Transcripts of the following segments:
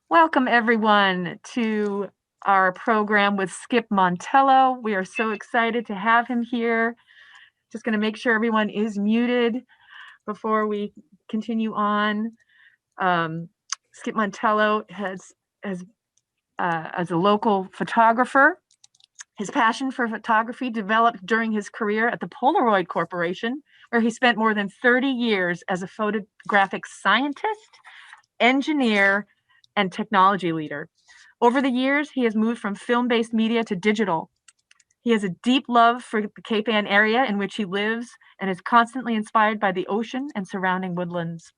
Welcome everyone to our program with Skip Montello. We are so excited to have him here. Just going to make sure everyone is muted before we continue on. Skip Montello has as a local photographer. His passion for photography developed during his career at the Polaroid Corporation, where he spent more than 30 years as a photographic scientist, engineer, and technology leader. Over the years, he has moved from film-based media to digital. He has a deep love for the Cape Ann area in which he lives and is constantly inspired by the ocean and surrounding woodlands.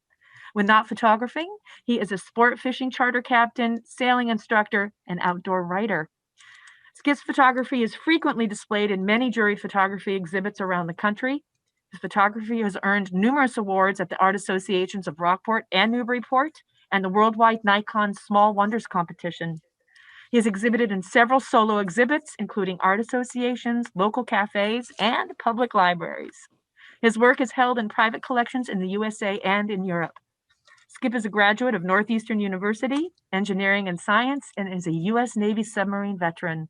When not photographing, he is a sport fishing charter captain, sailing instructor, and outdoor writer. Skip's photography is frequently displayed in many juried photography exhibits around the country. His photography has earned numerous awards at the art associations of Rockport and Newburyport and the worldwide Nikon Small Wonders competition. He has exhibited in several solo exhibits, including art associations, local cafes, and public libraries. His work is held in private collections in the USA and in Europe. Skip is a graduate of Northeastern University, Engineering and Science, and is a U.S. Navy submarine veteran.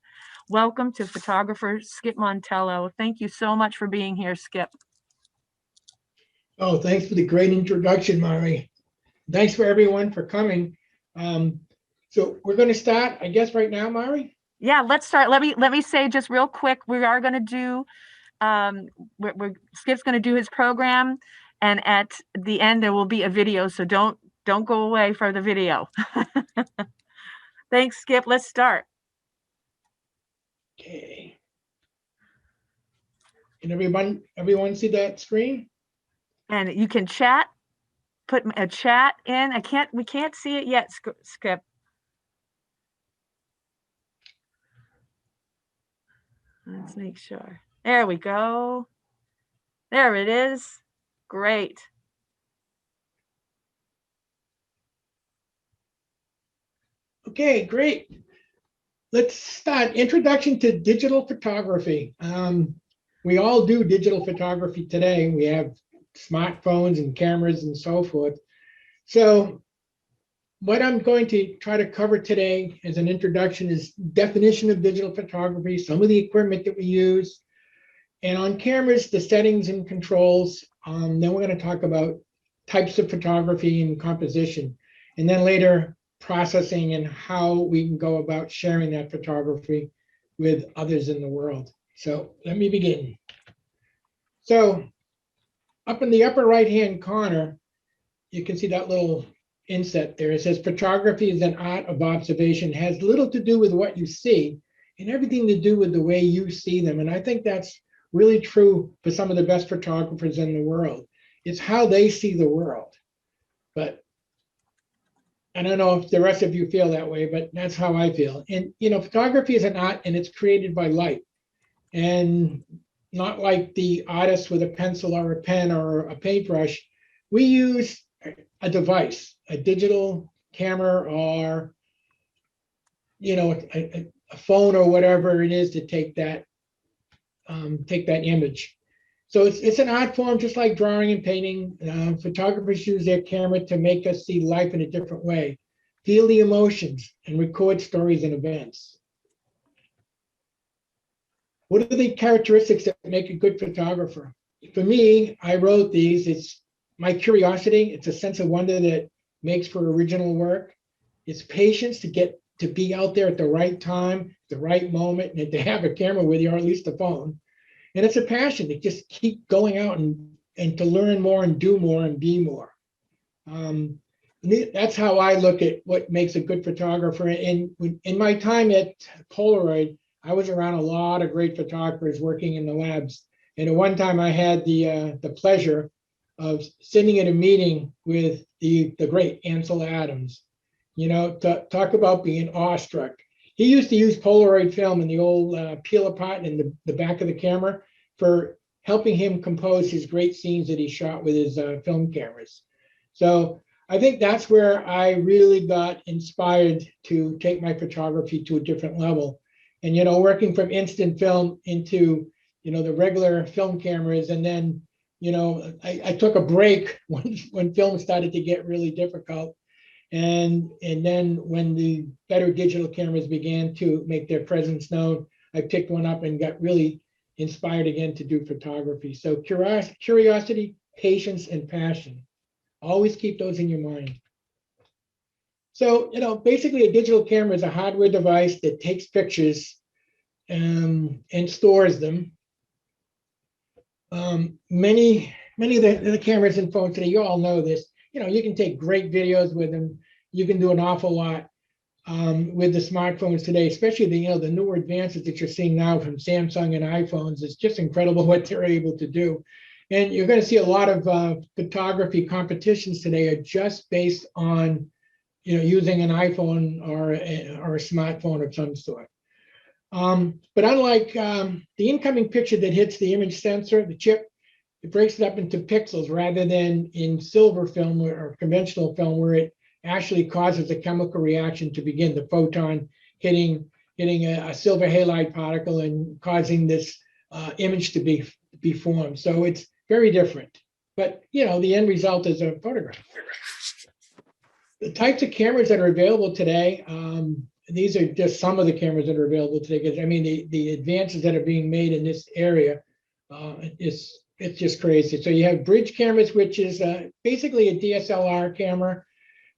Welcome to photographer Skip Montello. Thank you so much for being here, Skip. Oh, thanks for the great introduction, Mari. Thanks for everyone for coming. So we're going to start, I guess, right now, Mari? Yeah, let's start. Let me say just real quick, we are going to do, Skip's going to do his program, and at the end there will be a video, so don't go away for the video. Thanks, Skip. Let's start. Okay. Can everyone see that screen? And you can chat, put a chat in. We can't see it yet, Skip. Let's make sure. There we go. There it is. Great. Okay, great. Let's start. Introduction to digital photography. We all do digital photography today. We have smartphones and cameras and so forth. So what I'm going to try to cover today as an introduction is definition of digital photography, some of the equipment that we use, and on cameras, the settings and controls. Then we're going to talk about types of photography and composition, and then later processing and how we can go about sharing that photography with others in the world. So let me begin. So up in the upper right-hand corner, you can see that little inset there. It says photography is an art of observation, has little to do with what you see and everything to do with the way you see them. And I think that's really true for some of the best photographers in the world. It's how they see the world. But I don't know if the rest of you feel that way, but that's how I feel. And photography is an art, and it's created by light. And not like the artist with a pencil or a pen or a paintbrush. We use a device, a digital camera, or a phone or whatever it is to take that image. So it's an art form, just like drawing and painting. Photographers use their camera to make us see life in a different way, feel the emotions, and record stories and events. What are the characteristics that make a good photographer? For me, I wrote these. It's my curiosity. It's a sense of wonder that makes for original work. It's patience to be out there at the right time, the right moment, and to have a camera with you, or at least a phone. And it's a passion to just keep going out and to learn more and do more and be more. That's how I look at what makes a good photographer. And in my time at Polaroid, I was around a lot of great photographers working in the labs. And at one time I had the pleasure of sitting in a meeting with the great Ansel Adams, to talk about being awestruck. He used to use Polaroid film in the old peel apart in the back of the camera for helping him compose his great scenes that he shot with his film cameras. So I think that's where I really got inspired to take my photography to a different level. And, working from instant film into, the regular film cameras. And then, I took a break when film started to get really difficult. And then when the better digital cameras began to make their presence known, I picked one up and got really inspired again to do photography. So curiosity, patience, and passion. Always keep those in your mind. So, basically a digital camera is a hardware device that takes pictures and stores them. Many of the cameras and phones today, you all know this, you can take great videos with them. You can do an awful lot with the smartphones today, especially the newer advances that you're seeing now from Samsung and iPhones. It's just incredible what they're able to do. And you're going to see a lot of photography competitions today are just based on using an iPhone or a smartphone of some sort. But unlike the incoming picture that hits the image sensor, the chip, it breaks it up into pixels rather than in silver film or conventional film, where it actually causes a chemical reaction to begin, the photon hitting a silver halide particle and causing this image to be formed. So it's very different. But the end result is a photograph. The types of cameras that are available today, these are just some of the cameras that are available today, because I mean the advances that are being made in this area, it's just crazy. So you have bridge cameras, which is basically a DSLR camera,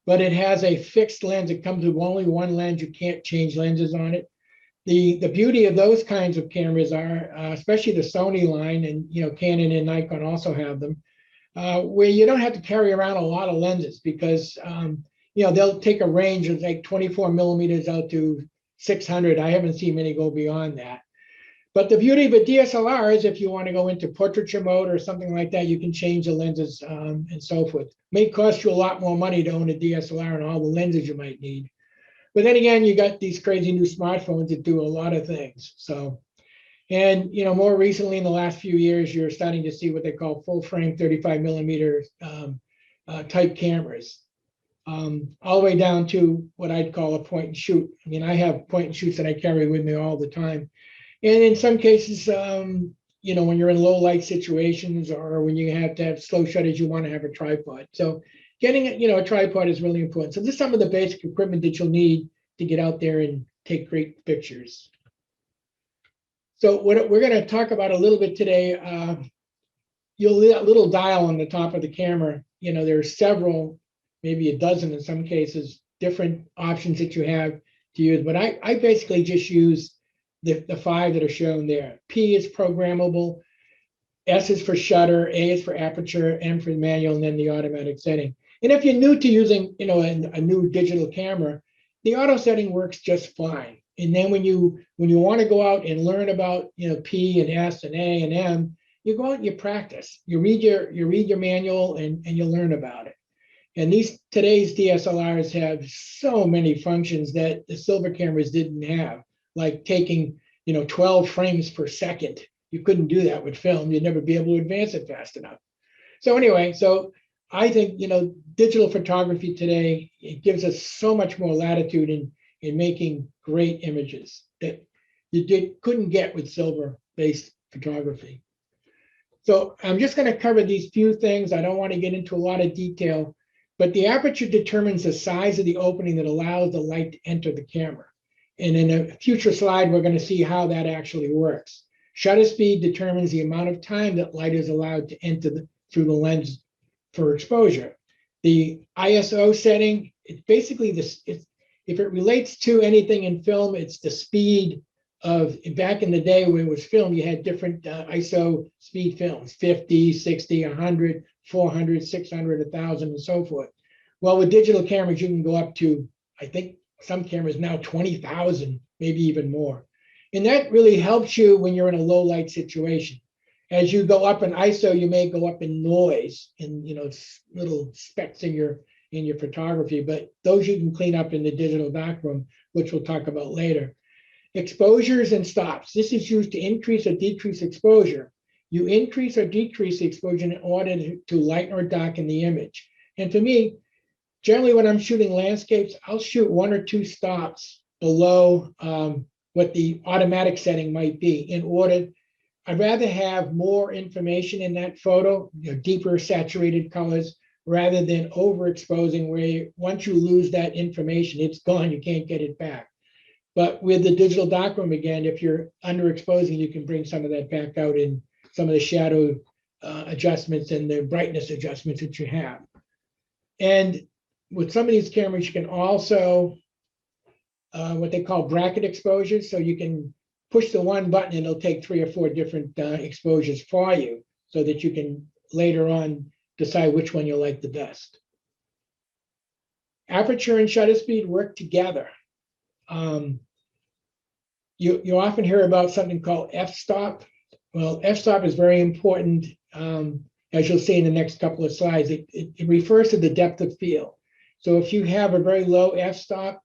but it has a fixed lens. It comes with only one lens. You can't change lenses on it. The beauty of those kinds of cameras are, especially the Sony line, and Canon and Nikon also have them, where you don't have to carry around a lot of lenses, because they'll take a range of like 24 millimeters out to 600. I haven't seen many go beyond that. But the beauty of a DSLR is if you want to go into portraiture mode or something like that, you can change the lenses and so forth. May cost you a lot more money to own a DSLR and all the lenses you might need. But then again, you got these crazy new smartphones that do a lot of things. So, and more recently in the last few years, you're starting to see what they call full frame 35 millimeter type cameras, all the way down to what I'd call a point and shoot. I mean, I have point and shoots that I carry with me all the time. And in some cases, when you're in low light situations or when you have to have slow shutters, you want to have a tripod. So getting a tripod is really important. So this is some of the basic equipment that you'll need to get out there and take great pictures. So what we're going to talk about a little bit today, you'll see a little dial on the top of the camera. There are several, maybe a dozen in some cases, different options that you have to use. But I basically just use the 5 that are shown there. P is programmable, S is for shutter, A is for aperture, M for manual, and then the automatic setting. And if you're new to using a new digital camera, the auto setting works just fine. And then when you want to go out and learn about P and S and A and M, you go out and you practice. You read your manual and you learn about it. And today's DSLRs have so many functions that the silver cameras didn't have, like taking 12 frames per second. You couldn't do that with film. You'd never be able to advance it fast enough. So anyway, I think digital photography today, it gives us so much more latitude in making great images that you couldn't get with silver-based photography. So I'm just going to cover these few things. I don't want to get into a lot of detail, but the aperture determines the size of the opening that allows the light to enter the camera. And in a future slide, we're going to see how that actually works. Shutter speed determines the amount of time that light is allowed to enter through the lens for exposure. The ISO setting, it's basically this. If it relates to anything in film, it's the speed of, back in the day when it was film, you had different ISO speed films, 50, 60, 100, 400, 600, 1,000, and so forth. Well, with digital cameras, you can go up to, I think some cameras now 20,000, maybe even more. And that really helps you when you're in a low light situation. As you go up in ISO, you may go up in noise and little specks in your photography, but those you can clean up in the digital darkroom, which we'll talk about later. Exposures and stops. This is used to increase or decrease exposure. You increase or decrease the exposure in order to lighten or darken the image. And for me, generally when I'm shooting landscapes, I'll shoot 1 or 2 stops below what the automatic setting might be in order. I'd rather have more information in that photo, deeper saturated colors, rather than overexposing where once you lose that information, it's gone, you can't get it back. But with the digital darkroom, again, if you're underexposing, you can bring some of that back out in some of the shadow adjustments and the brightness adjustments that you have. And with some of these cameras, you can also what they call bracket exposures. So you can push the one button and it'll take 3 or 4 different exposures for you so that you can later on decide which one you like the best. Aperture and shutter speed work together. You often hear about something called f-stop. Well, f-stop is very important. As you'll see in the next couple of slides, it refers to the depth of field. So if you have a very low f-stop,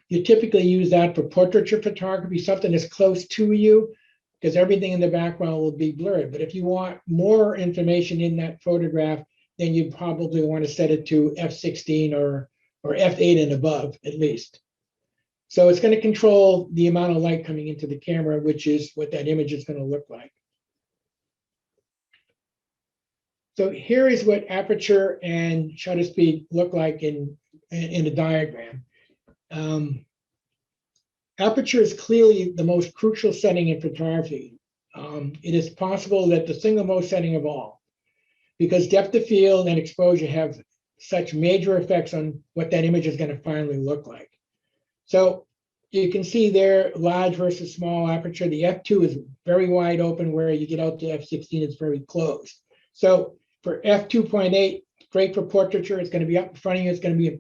you typically use that for portraiture photography, something that's close to you, because everything in the background will be blurred. But if you want more information in that photograph, then you probably want to set it to f16 or f8 and above, at least. So it's going to control the amount of light coming into the camera, which is what that image is going to look like. So here is what aperture and shutter speed look like in a diagram. Aperture is clearly the most crucial setting in photography. It is possible that the single most setting of all, because depth of field and exposure have such major effects on what that image is going to finally look like. So you can see there, large versus small aperture. The f2 is very wide open, where you get out to f16, it's very closed. So for f2.8, great for portraiture. It's going to be up in front of you. It's going to be in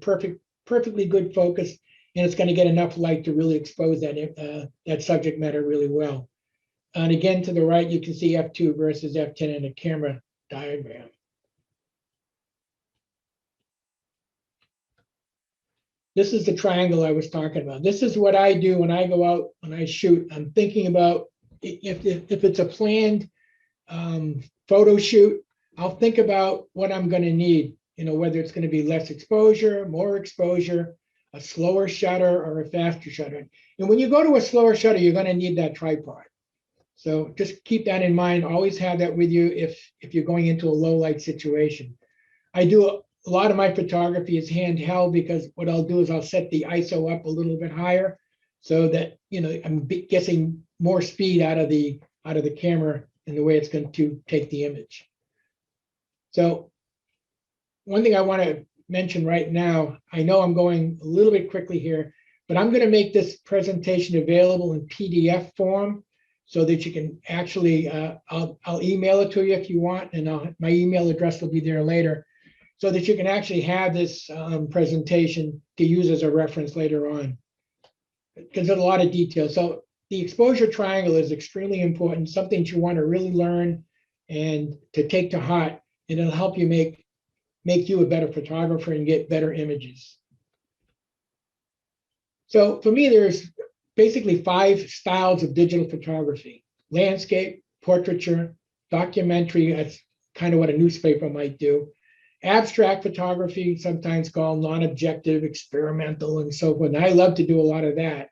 perfectly good focus, and it's going to get enough light to really expose that subject matter really well. And again, to the right, you can see f2 versus f10 in a camera diagram. This is the triangle I was talking about. This is what I do when I go out, when I shoot. I'm thinking about if it's a planned photo shoot, I'll think about what I'm going to need, whether it's going to be less exposure, more exposure, a slower shutter or a faster shutter. And when you go to a slower shutter, you're going to need that tripod. So just keep that in mind. Always have that with you if you're going into a low light situation. I do a lot of my photography is handheld, because what I'll do is I'll set the ISO up a little bit higher so that I'm getting more speed out of the camera in the way it's going to take the image. So one thing I want to mention right now, I know I'm going a little bit quickly here, but I'm going to make this presentation available in PDF form so that you can actually, I'll email it to you if you want, and my email address will be there later, so that you can actually have this presentation to use as a reference later on, because there's a lot of details. So the exposure triangle is extremely important, something that you want to really learn and to take to heart, and it'll help you make you a better photographer and get better images. So for me, there's basically 5 styles of digital photography: landscape, portraiture, documentary, that's kind of what a newspaper might do, abstract photography, sometimes called non-objective, experimental, and so forth. And I love to do a lot of that.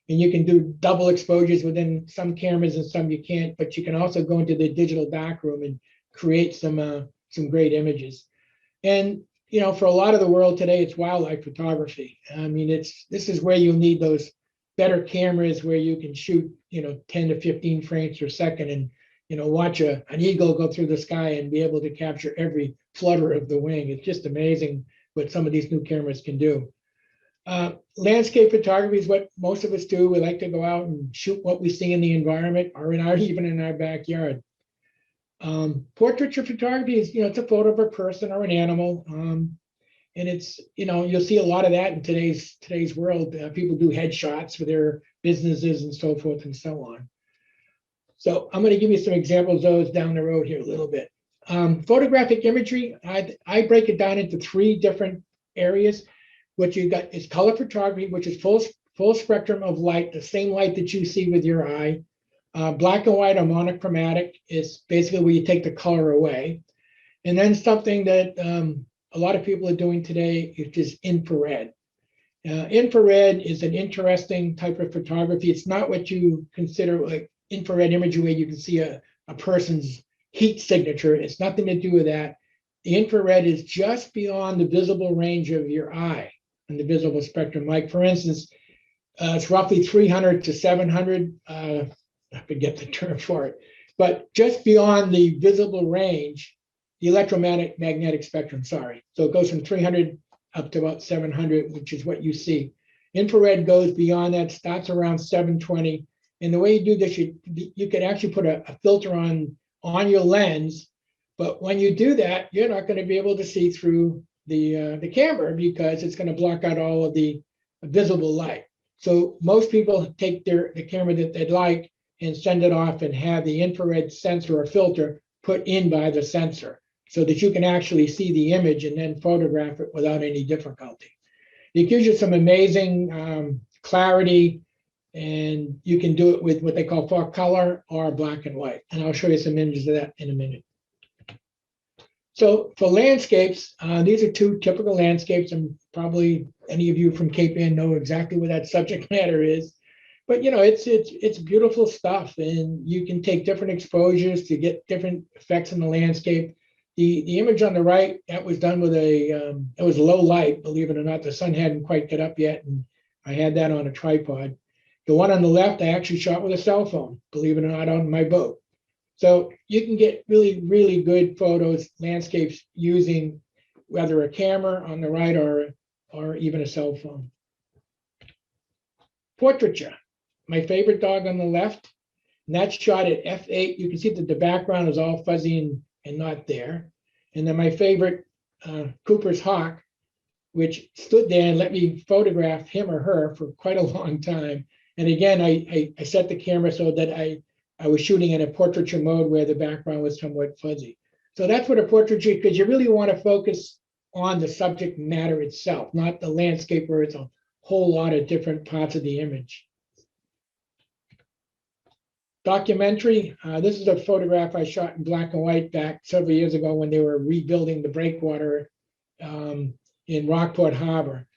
And you can do double exposures within some cameras and some you can't, but you can also go into the digital darkroom and create some great images. And for a lot of the world today, it's wildlife photography. I mean, this is where you need those better cameras where you can shoot 10 to 15 frames per second and watch an eagle go through the sky and be able to capture every flutter of the wing. It's just amazing what some of these new cameras can do. Landscape photography is what most of us do. We like to go out and shoot what we see in the environment, or even in our backyard. Portraiture photography is, it's a photo of a person or an animal. And it's, you'll see a lot of that in today's world. People do headshots for their businesses and so forth and so on. So I'm going to give you some examples of those down the road here a little bit. Photographic imagery, I break it down into 3 different areas. What you got is color photography, which is full spectrum of light, the same light that you see with your eye. Black and white or monochromatic is basically where you take the color away. And then something that a lot of people are doing today is just infrared. Infrared is an interesting type of photography. It's not what you consider like infrared imagery where you can see a person's heat signature. It's nothing to do with that. the infrared is just beyond the visible range of your eye and the visible spectrum. Like for instance, it's roughly 300 to 700. I forget the term for it, but just beyond the visible range, the electromagnetic spectrum, sorry. So it goes from 300 up to about 700, which is what you see. Infrared goes beyond that, starts around 720. And the way you do this, you can actually put a filter on your lens. But when you do that, you're not going to be able to see through the camera because it's going to block out all of the visible light. So most people take the camera that they'd like and send it off and have the infrared sensor or filter put in by the sensor so that you can actually see the image and then photograph it without any difficulty. It gives you some amazing clarity, and you can do it with what they call full color or black and white. And I'll show you some images of that in a minute. So for landscapes, these are two typical landscapes, and probably any of you from Cape Ann know exactly what that subject matter is. But it's beautiful stuff, and you can take different exposures to get different effects in the landscape. The image on the right, that was done with it was low light, believe it or not. The sun hadn't quite got up yet, and I had that on a tripod. The one on the left, I actually shot with a cell phone, believe it or not, on my boat. So you can get really, really good photos, landscapes, using whether a camera on the right or even a cell phone. Portraiture, my favorite dog on the left, and that's shot at f8. You can see that the background is all fuzzy and not there. And then my favorite, Cooper's hawk, which stood there and let me photograph him or her for quite a long time. And again, I set the camera so that I was shooting in a portraiture mode where the background was somewhat fuzzy. So that's what a portraiture, because you really want to focus on the subject matter itself, not the landscape where it's a whole lot of different parts of the image. Documentary, this is a photograph I shot in black and white back several years ago when they were rebuilding the breakwater in Rockport Harbor.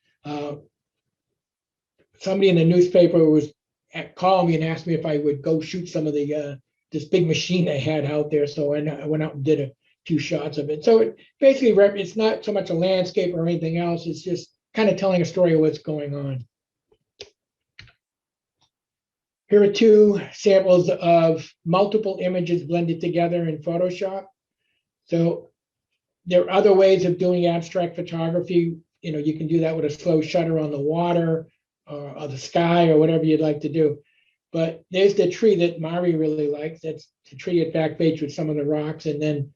Somebody in the newspaper was called me and asked me if I would go shoot some of the this big machine they had out there. So I went out and did a few shots of it. So it basically, it's not so much a landscape or anything else. It's just kind of telling a story of what's going on. Here are two samples of multiple images blended together in Photoshop. So there are other ways of doing abstract photography. You can do that with a slow shutter on the water or the sky or whatever you'd like to do. But there's the tree that Mari really likes. That's the tree at Back Beach with some of the rocks, and then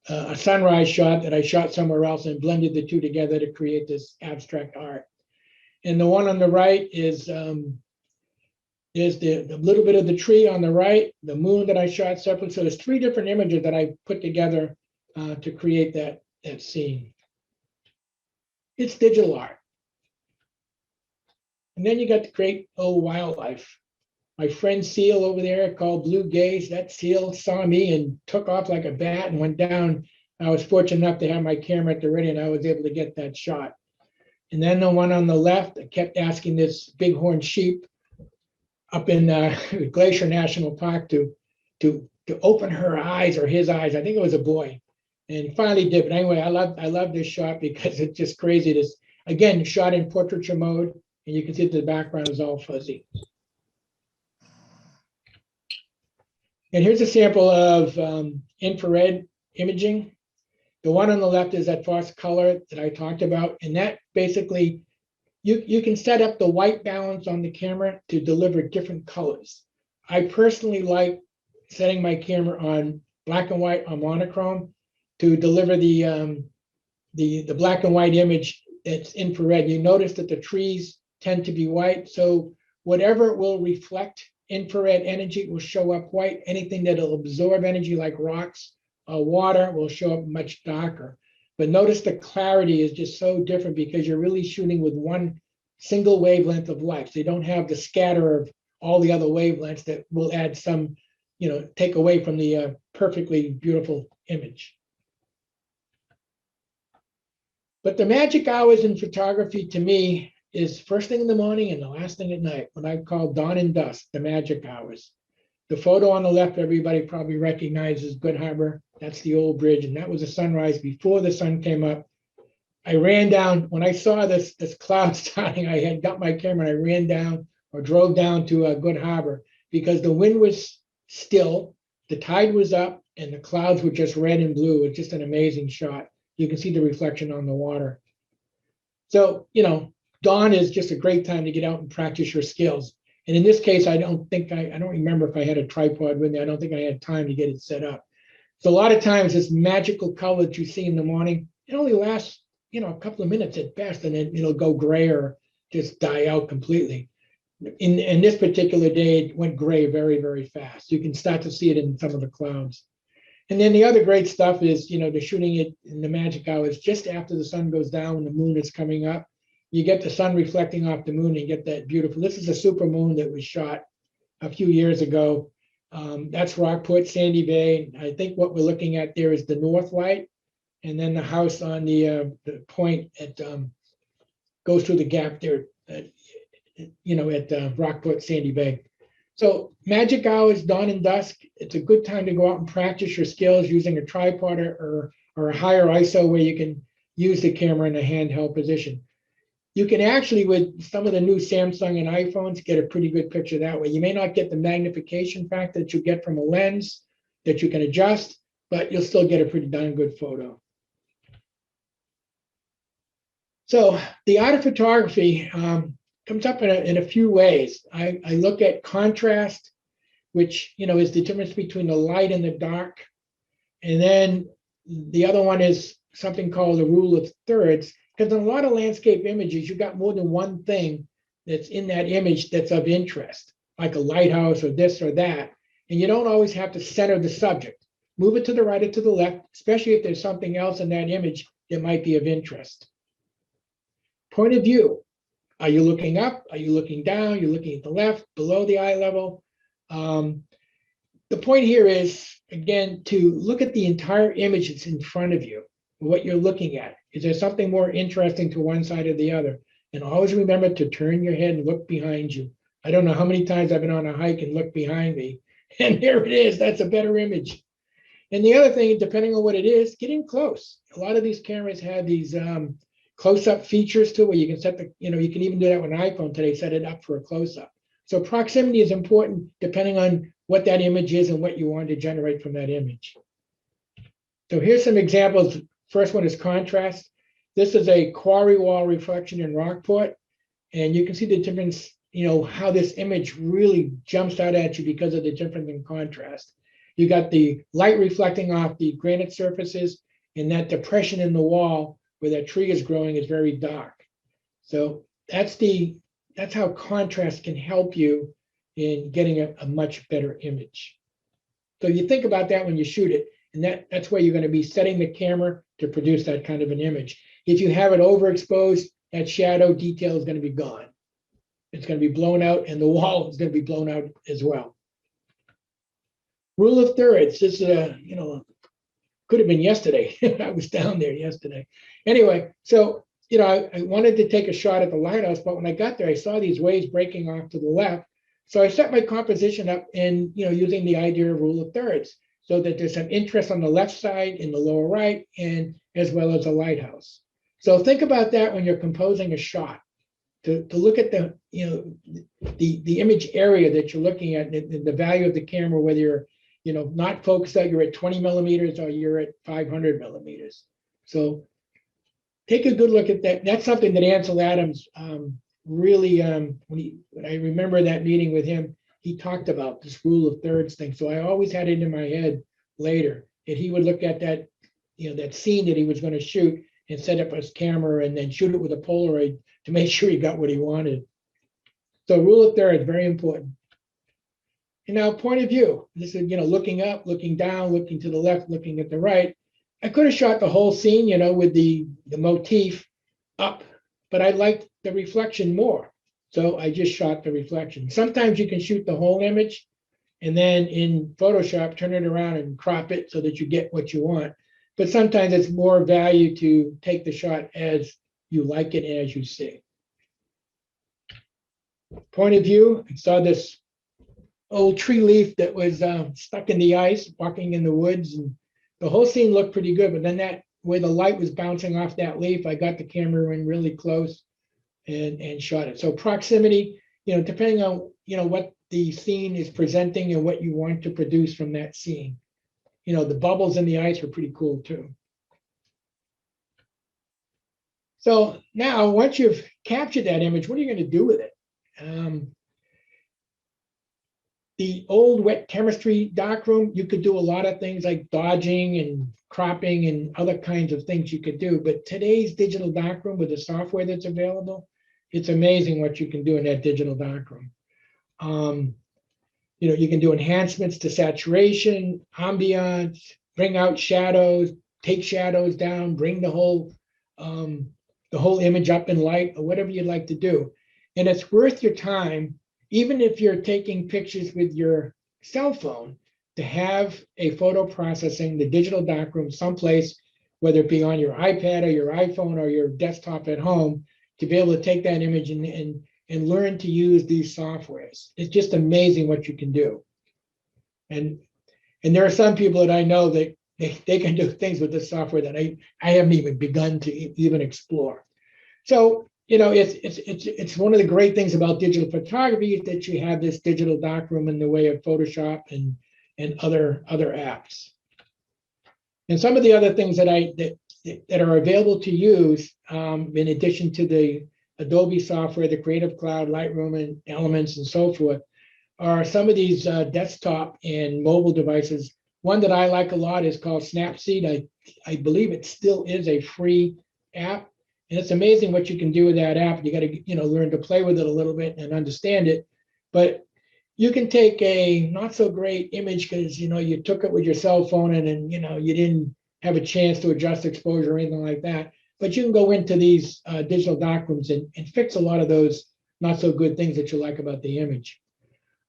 a sunrise shot that I shot somewhere else and blended the two together to create this abstract art. And the one on the right is there's the little bit of the tree on the right, the moon that I shot separately. So there's three different images that I put together to create that scene. It's digital art. And then you got the great old wildlife. My friend seal over there called Blue Gaze, that seal saw me and took off like a bat and went down. I was fortunate enough to have my camera at the ready, and I was able to get that shot. And then the one on the left, I kept asking this bighorn sheep up in Glacier National Park to open her eyes or his eyes. I think it was a boy, and he finally did. But anyway, I love this shot because it's just crazy. This again shot in portraiture mode, and you can see that the background is all fuzzy. And here's a sample of infrared imaging. The one on the left is that false color that I talked about, and that basically you can set up the white balance on the camera to deliver different colors. I personally like setting my camera on black and white on monochrome to deliver the black and white image that's infrared. You notice that the trees tend to be white, so whatever will reflect infrared energy will show up white. Anything that'll absorb energy like rocks or water will show up much darker. But notice the clarity is just so different because you're really shooting with one single wavelength of light. So you don't have the scatter of all the other wavelengths that will add some, take away from the perfectly beautiful image. But the magic hours in photography to me is first thing in the morning and the last thing at night, what I call dawn and dusk, the magic hours. The photo on the left, everybody probably recognizes Good Harbor. That's the old bridge, and that was a sunrise before the sun came up. I ran down, when I saw this cloud starting, I had got my camera and I ran down or drove down to Good Harbor because the wind was still, the tide was up, and the clouds were just red and blue. It's just an amazing shot. You can see the reflection on the water. So, dawn is just a great time to get out and practice your skills. And in this case, I don't remember if I had a tripod with me. I don't think I had time to get it set up. So a lot of times this magical color that you see in the morning, it only lasts, a couple of minutes at best, and then it'll go gray or just die out completely. In this particular day, it went gray very, very fast. You can start to see it in some of the clouds. And then the other great stuff is, the shooting it in the magic hours just after the sun goes down and the moon is coming up. You get the sun reflecting off the moon and get that beautiful. This is a super moon that was shot a few years ago. That's Rockport, Sandy Bay. I think what we're looking at there is the north light, and then the house on the point goes through the gap there, at Rockport, Sandy Bay. So magic hours, dawn and dusk, it's a good time to go out and practice your skills using a tripod or a higher ISO where you can use the camera in a handheld position. You can actually, with some of the new Samsung and iPhones, get a pretty good picture that way. You may not get the magnification factor that you get from a lens that you can adjust, but you'll still get a pretty darn good photo. So the art of photography comes up in a few ways. I look at contrast, which is the difference between the light and the dark. And then the other one is something called the rule of thirds. Because in a lot of landscape images, you've got more than one thing that's in that image that's of interest, like a lighthouse or this or that. And you don't always have to center the subject. Move it to the right or to the left, especially if there's something else in that image that might be of interest. Point of view. Are you looking up? Are you looking down? You're looking at the left, below the eye level. The point here is, again, to look at the entire image that's in front of you, what you're looking at. Is there something more interesting to one side or the other? And always remember to turn your head and look behind you. I don't know how many times I've been on a hike and looked behind me, and there it is. That's a better image. And the other thing, depending on what it is, get in close. A lot of these cameras have these close-up features too, where you can set the, you can even do that with an iPhone today, set it up for a close-up. So proximity is important depending on what that image is and what you want to generate from that image. So here's some examples. First one is contrast. This is a quarry wall reflection in Rockport. And you can see the difference, how this image really jumps out at you because of the difference in contrast. You got the light reflecting off the granite surfaces, and that depression in the wall where that tree is growing is very dark. So that's how contrast can help you in getting a much better image. So you think about that when you shoot it, and that's where you're going to be setting the camera to produce that kind of an image. If you have it overexposed, that shadow detail is going to be gone. It's going to be blown out, and the wall is going to be blown out as well. Rule of thirds. This is could have been yesterday. I was down there yesterday. Anyway, so I wanted to take a shot at the lighthouse, but when I got there, I saw these waves breaking off to the left. So I set my composition up in using the idea of rule of thirds, so that there's some interest on the left side, in the lower right, and as well as a lighthouse. So think about that when you're composing a shot. To look at the image area that you're looking at, and the value of the camera, whether you're not focused out, you're at 20 millimeters or you're at 500 millimeters. So take a good look at that. That's something that Ansel Adams really, when I remember that meeting with him, he talked about this rule of thirds thing. So I always had it in my head later that he would look at that, that scene that he was going to shoot and set up his camera and then shoot it with a Polaroid to make sure he got what he wanted. So rule of thirds, very important. And now point of view. This is, looking up, looking down, looking to the left, looking at the right. I could have shot the whole scene, with the motif up, but I liked the reflection more. So I just shot the reflection. Sometimes you can shoot the whole image and then in Photoshop, turn it around and crop it so that you get what you want. But sometimes it's more value to take the shot as you like it and as you see. Point of view, I saw this old tree leaf that was stuck in the ice, walking in the woods, and the whole scene looked pretty good. But then that where the light was bouncing off that leaf, I got the camera in really close and shot it. So proximity, depending on what the scene is presenting and what you want to produce from that scene. The bubbles in the ice were pretty cool too. So now, once you've captured that image, what are you going to do with it? The old wet chemistry darkroom, you could do a lot of things like dodging and cropping and other kinds of things you could do. But today's digital darkroom with the software that's available, it's amazing what you can do in that digital darkroom. You can do enhancements to saturation, ambiance, bring out shadows, take shadows down, bring the whole image up in light, or whatever you'd like to do. And it's worth your time, even if you're taking pictures with your cell phone, to have a photo processing, the digital darkroom someplace, whether it be on your iPad or your iPhone or your desktop at home, to be able to take that image and learn to use these softwares. It's just amazing what you can do. And there are some people that I know that they can do things with this software that I haven't even begun to even explore. So, it's one of the great things about digital photography is that you have this digital darkroom in the way of Photoshop and other apps. And some of the other things that are available to use, in addition to the Adobe software, the Creative Cloud, Lightroom, and Elements, and so forth, are some of these desktop and mobile devices. One that I like a lot is called Snapseed. I believe it still is a free app. And it's amazing what you can do with that app. You got to, learn to play with it a little bit and understand it. But you can take a not so great image because, you took it with your cell phone and you didn't have a chance to adjust exposure or anything like that. But you can go into these digital darkrooms and fix a lot of those not so good things that you like about the image.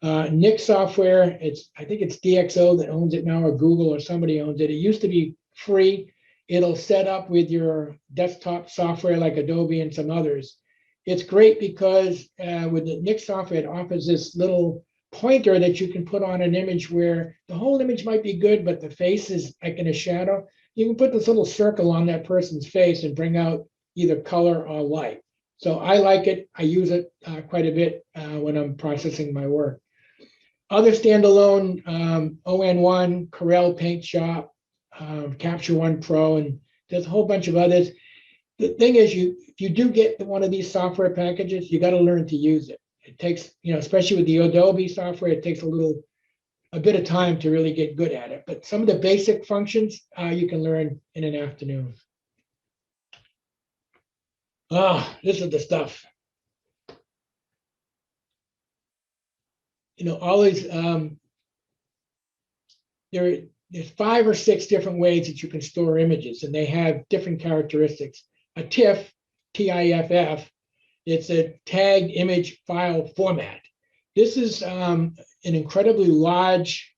Nix software, I think it's DxO that owns it now, or Google, or somebody owns it. It used to be free. It'll set up with your desktop software like Adobe and some others. It's great because with the Nix software, it offers this little pointer that you can put on an image where the whole image might be good, but the face is like in a shadow. You can put this little circle on that person's face and bring out either color or light. So I like it. I use it quite a bit when I'm processing my work. Other standalone ON1, Corel Paint Shop, Capture One Pro, and there's a whole bunch of others. The thing is, if you do get one of these software packages, you got to learn to use it. It takes, especially with the Adobe software, it takes a bit of time to really get good at it. But some of the basic functions you can learn in an afternoon. This is the stuff. All these, there's 5 or 6 different ways that you can store images, and they have different characteristics. A TIFF, TIFF, it's a tagged image file format. This is an incredibly large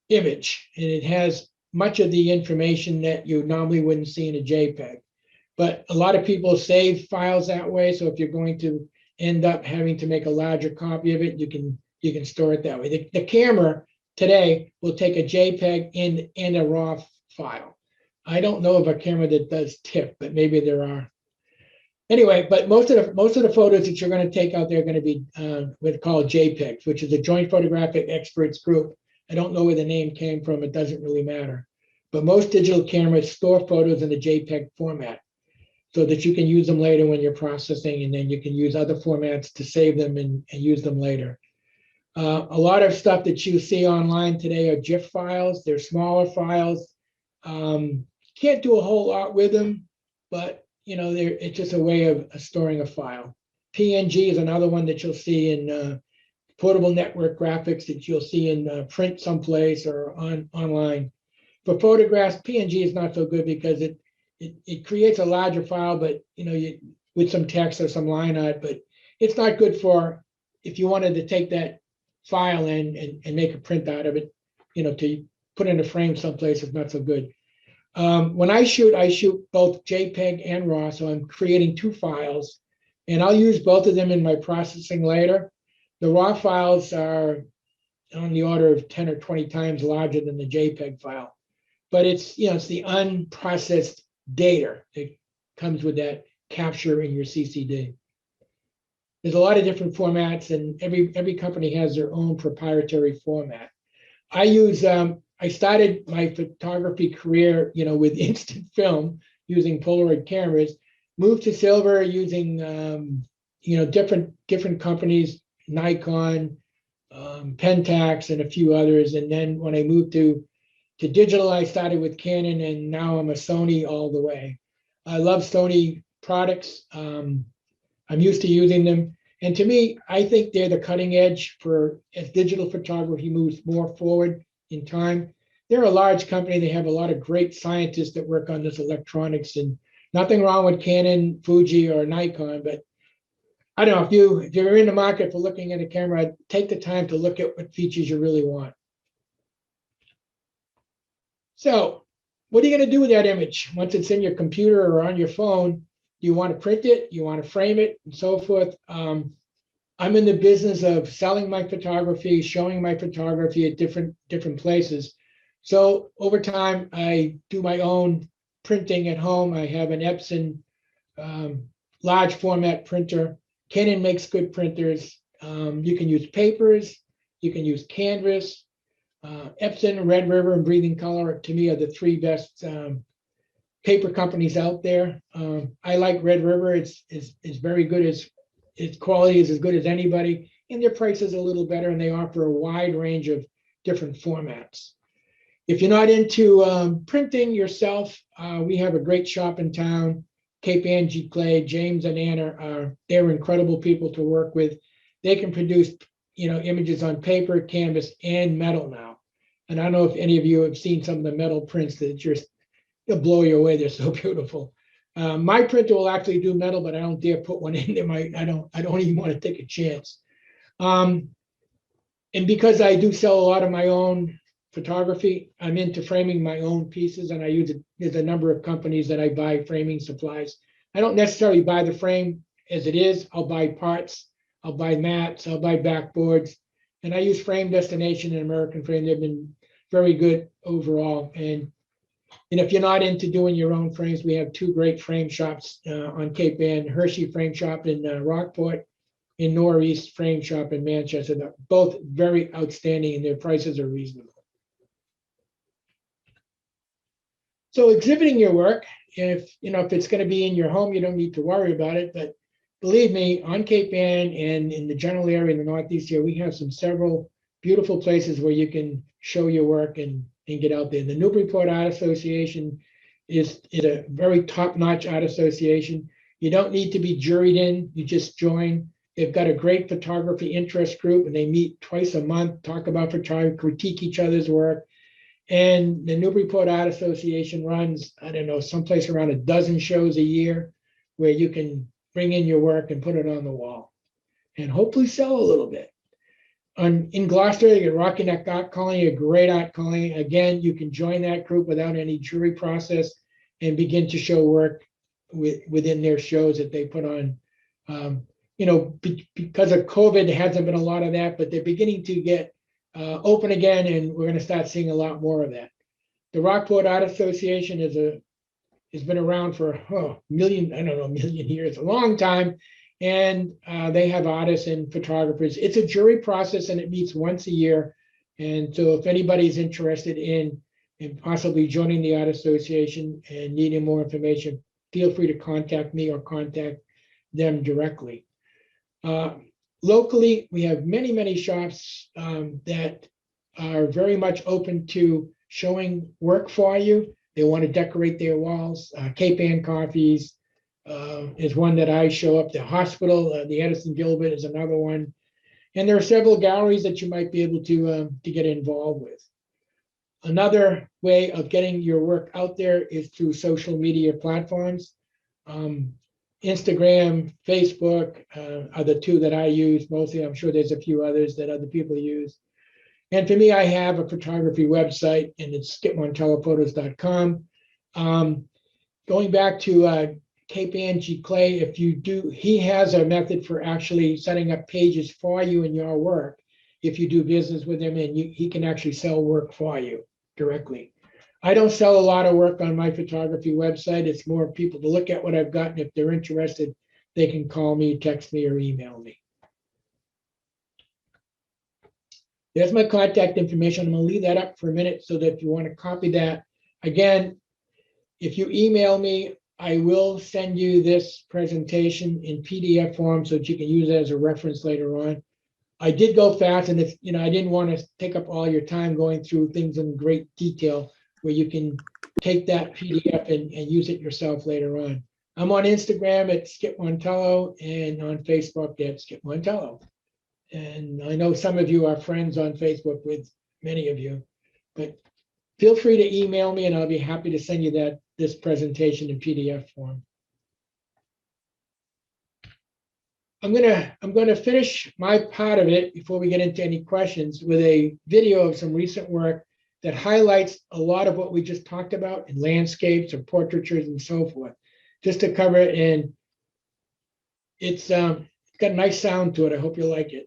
image, and it has much of the information that you normally wouldn't see in a JPEG. But a lot of people save files that way, so if you're going to end up having to make a larger copy of it, you can store it that way. The camera today will take a JPEG and a RAW file. I don't know of a camera that does TIFF, but maybe there are. Anyway, but most of the photos that you're going to take out there are going to be what's called JPEGs, which is a Joint Photographic Experts Group. I don't know where the name came from. It doesn't really matter. But most digital cameras store photos in the JPEG format so that you can use them later when you're processing, and then you can use other formats to save them and use them later. A lot of stuff that you see online today are GIF files. They're smaller files. Can't do a whole lot with them, but it's just a way of storing a file. PNG is another one that you'll see in portable network graphics that you'll see in print someplace or online. For photographs, PNG is not so good because it creates a larger file, but with some text or some line art, but it's not good for if you wanted to take that file and make a print out of it, to put in a frame someplace is not so good. When I shoot both JPEG and RAW, so I'm creating 2 files, and I'll use both of them in my processing later. The RAW files are on the order of 10 or 20 times larger than the JPEG file. But it's, it's the unprocessed data that comes with that capture in your CCD. There's a lot of different formats, and every company has their own proprietary format. I started my photography career, with instant film using Polaroid cameras, moved to silver using, different companies, Nikon, Pentax, and a few others. And then when I moved to digital, I started with Canon, and now I'm a Sony all the way. I love Sony products. I'm used to using them. And to me, I think they're the cutting edge as digital photography moves more forward in time. They're a large company. They have a lot of great scientists that work on this electronics, and nothing wrong with Canon, Fuji, or Nikon, but I don't know, if you're in the market for looking at a camera, take the time to look at what features you really want. So what are you going to do with that image once it's in your computer or on your phone? You want to print it, you want to frame it, and so forth. I'm in the business of selling my photography, showing my photography at different places. So over time, I do my own printing at home. I have an Epson large format printer. Canon makes good printers. You can use papers, you can use canvas. Epson, Red River, and Breathing Color, to me, are the three best paper companies out there. I like Red River. It's very good. Its quality is as good as anybody, and their price is a little better, and they offer a wide range of different formats. If you're not into printing yourself, we have a great shop in town, Cape Angie Clay. James and Anna they're incredible people to work with. They can produce images on paper, canvas, and metal now. And I don't know if any of you have seen some of the metal prints that they'll blow you away. They're so beautiful. My printer will actually do metal, but I don't dare put one in there. I don't even want to take a chance. And because I do sell a lot of my own photography, I'm into framing my own pieces, and there's a number of companies that I buy framing supplies. I don't necessarily buy the frame as it is. I'll buy parts, I'll buy mats, I'll buy backboards, and I use Frame Destination and American Frame. They've been very good overall. And if you're not into doing your own frames, we have two great frame shops on Cape Ann, Hershey Frame Shop in Rockport, and Northeast Frame Shop in Manchester. They're both very outstanding, and their prices are reasonable. So exhibiting your work, if it's going to be in your home, you don't need to worry about it. But believe me, on Cape Ann and in the general area in the Northeast here, we have several beautiful places where you can show your work and get out there. The Newburyport Art Association is a very top-notch art association. You don't need to be juried in, you just join. They've got a great photography interest group, and they meet twice a month, talk about photography, critique each other's work. And the Newburyport Art Association runs, I don't know, someplace around a dozen shows a year where you can bring in your work and put it on the wall and hopefully sell a little bit. In Gloucester, you get Rocky Neck Art Colony, a great art colony. Again, you can join that group without any jury process and begin to show work within their shows that they put on. Because of COVID, there hasn't been a lot of that, but they're beginning to get open again, and we're going to start seeing a lot more of that. The Rockport Art Association has been around for a million years, a long time. And they have artists and photographers. It's a jury process, and it meets once a year. And so if anybody's interested in possibly joining the Art Association and needing more information, feel free to contact me or contact them directly. Locally, we have many, many shops that are very much open to showing work for you. They want to decorate their walls. Cape Ann Coffees is one that I show up. The hospital, the Edison Gilbert is another one. And there are several galleries that you might be able to get involved with. Another way of getting your work out there is through social media platforms. Instagram, Facebook are the two that I use mostly. I'm sure there's a few others that other people use. And for me, I have a photography website, and it's skipmontelophotos.com. Going back to Cape Angie Clay, if you do, he has a method for actually setting up pages for you in your work. If you do business with him, and he can actually sell work for you directly. I don't sell a lot of work on my photography website. It's more people to look at what I've got, and if they're interested, they can call me, text me, or email me. There's my contact information. I'm going to leave that up for a minute so that if you want to copy that, again, if you email me, I will send you this presentation in PDF form so that you can use it as a reference later on. I did go fast, and it's, I didn't want to take up all your time going through things in great detail, where you can take that PDF and use it yourself later on. I'm on Instagram at Skip Montello and on Facebook at Skip Montello. And I know some of you are friends on Facebook with many of you, but feel free to email me and I'll be happy to send you this presentation in PDF form. I'm gonna finish my part of it before we get into any questions with a video of some recent work that highlights a lot of what we just talked about in landscapes or portraitures and so forth, just to cover it. And it's got a nice sound to it. I hope you like it.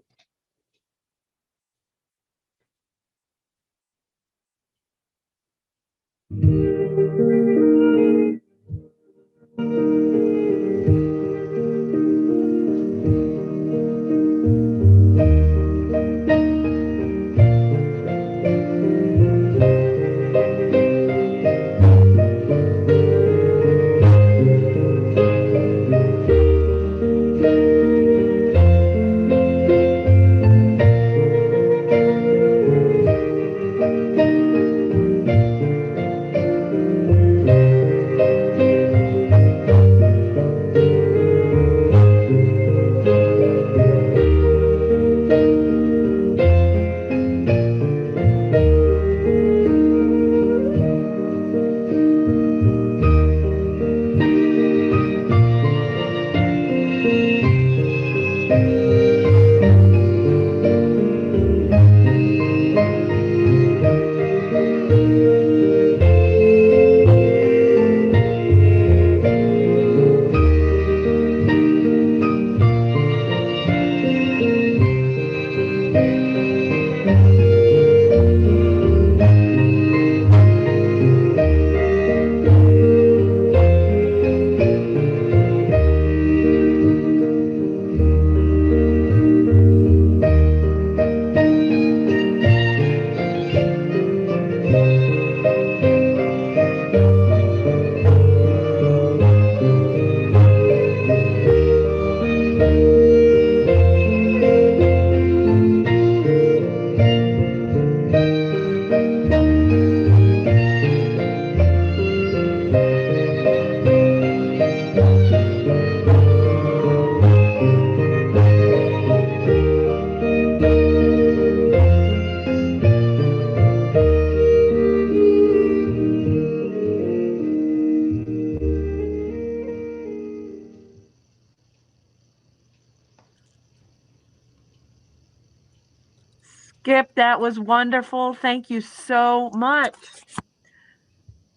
Skip, that was wonderful. Thank you so much.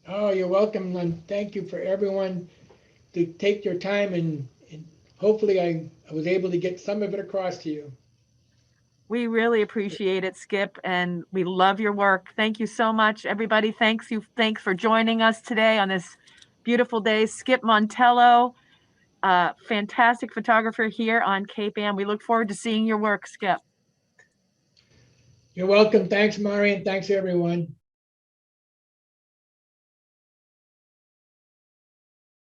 Oh, you're welcome. And thank you for everyone to take your time, and hopefully I was able to get some of it across to you. We really appreciate it, Skip, and we love your work. Thank you so much, everybody. Thanks for joining us today on this beautiful day. Skip Montello, fantastic photographer here on Cape Ann. We look forward to seeing your work, Skip. You're welcome. Thanks, Mari, and thanks, everyone.